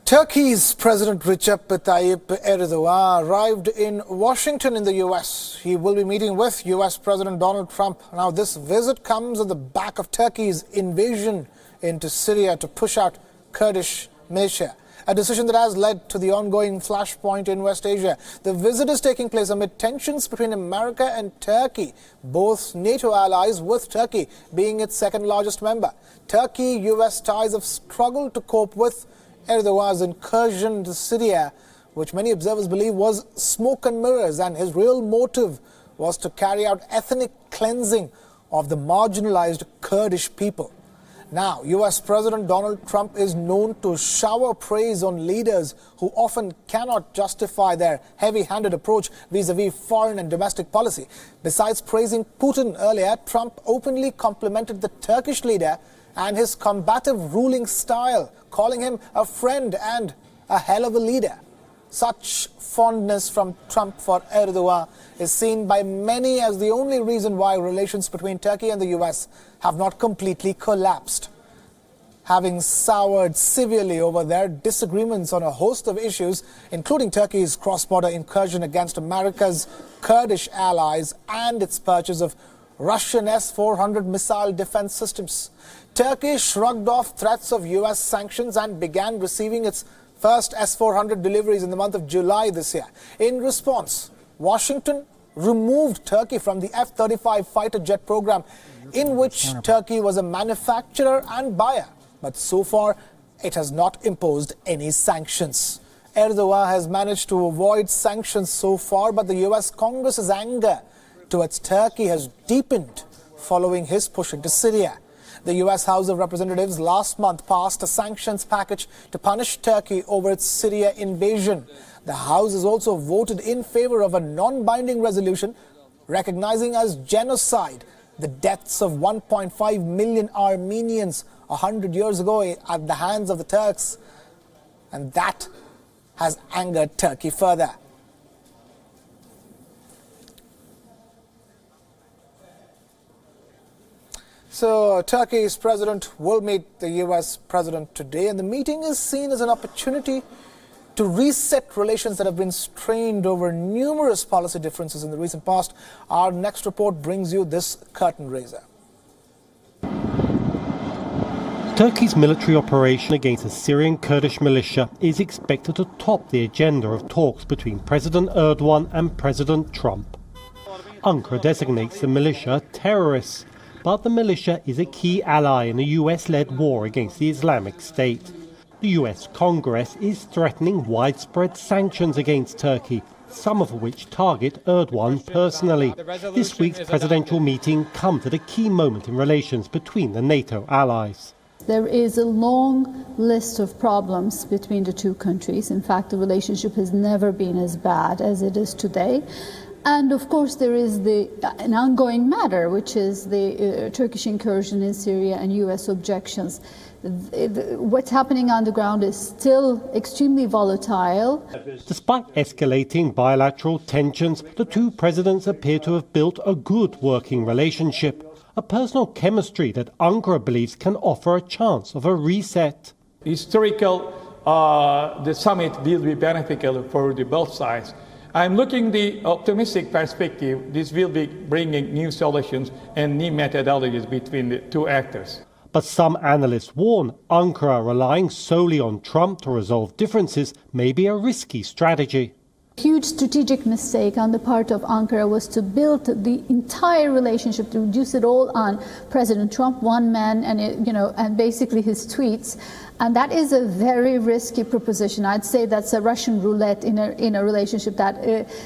Turkey's President Recep Tayyip Erdogan arrived in Washington in the U.S. He will be meeting with U.S. President Donald Trump. Now, this visit comes on the back of Turkey's invasion into Syria to push out Kurdish militia, a decision that has led to the ongoing flashpoint in West Asia. The visit is taking place amid tensions between America and Turkey, both NATO allies, with Turkey being its second largest member. Turkey-U.S. ties have struggled to cope with Erdogan's incursion into Syria, which many observers believe was smoke and mirrors, and his real motive was to carry out ethnic cleansing of the marginalized Kurdish people. Now, U.S. President Donald Trump is known to shower praise on leaders who often cannot justify their heavy-handed approach vis-à-vis foreign and domestic policy. Besides praising Putin earlier, Trump openly complimented the Turkish leader and his combative ruling style, calling him a friend and a hell of a leader. Such fondness from Trump for Erdogan is seen by many as the only reason why relations between Turkey and the US have not completely collapsed. Having soured severely over their disagreements on a host of issues, including Turkey's cross-border incursion against America's Kurdish allies and its purchase of Russian S-400 missile defense systems. Turkey shrugged off threats of US sanctions and began receiving its first S-400 deliveries in the month of July this year. In response, Washington removed Turkey from the F-35 fighter jet program, in which Turkey was a manufacturer and buyer. But so far, it has not imposed any sanctions. Erdogan has managed to avoid sanctions so far, but the US Congress's anger towards Turkey has deepened following his push into Syria. The U.S. House of Representatives last month passed a sanctions package to punish Turkey over its Syria invasion. The House has also voted in favor of a non-binding resolution recognizing as genocide the deaths of 1.5 million Armenians 100 years ago at the hands of the Turks. And that has angered Turkey further. So, Turkey's president will meet the U.S. president today, and the meeting is seen as an opportunity to reset relations that have been strained over numerous policy differences in the recent past. Our next report brings you this curtain raiser. Turkey's military operation against the Syrian Kurdish militia is expected to top the agenda of talks between President Erdogan and President Trump. Ankara designates the militia terrorists, but the militia is a key ally in the US-led war against the Islamic State. The US Congress is threatening widespread sanctions against Turkey, some of which target Erdogan personally. This week's presidential meeting comes at a key moment in relations between the NATO allies. There is a long list of problems between the two countries. In fact, the relationship has never been as bad as it is today. And of course, there is an ongoing matter, which is the Turkish incursion in Syria and US objections. What's happening on the ground is still extremely volatile. Despite escalating bilateral tensions, the two presidents appear to have built a good working relationship, a personal chemistry that Ankara believes can offer a chance of a reset. The summit will be beneficial for both sides. I'm looking the optimistic perspective. This will be bringing new solutions and new methodologies between the two actors. But some analysts warn Ankara relying solely on Trump to resolve differences may be a risky strategy. Huge strategic mistake on the part of Ankara was to build the entire relationship, to reduce it all on President Trump, one man, and basically his tweets. And that is a very risky proposition. I'd say that's a Russian roulette in a relationship that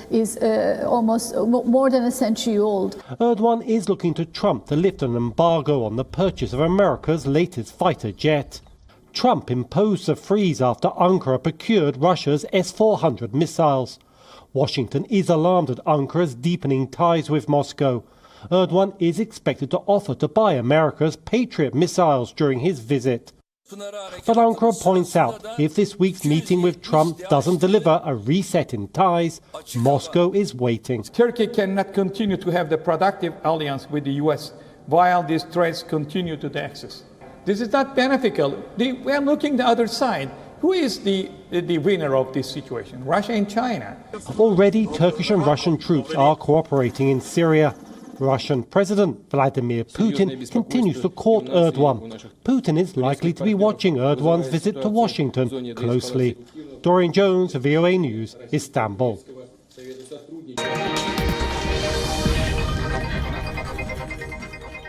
is almost more than a century old. Erdogan is looking to Trump to lift an embargo on the purchase of America's latest fighter jet. Trump imposed a freeze after Ankara procured Russia's S-400 missiles. Washington is alarmed at Ankara's deepening ties with Moscow. Erdogan is expected to offer to buy America's Patriot missiles during his visit. But Ankara points out if this week's meeting with Trump doesn't deliver a reset in ties, Moscow is waiting. Turkey cannot continue to have the productive alliance with the US while these threats continue to exist. This is not beneficial. We are looking the other side. Who is the winner of this situation? Russia and China. Already, Turkish and Russian troops are cooperating in Syria. Russian President Vladimir Putin continues to court Erdogan. Putin is likely to be watching Erdogan's visit to Washington closely. Dorian Jones, VOA News, Istanbul.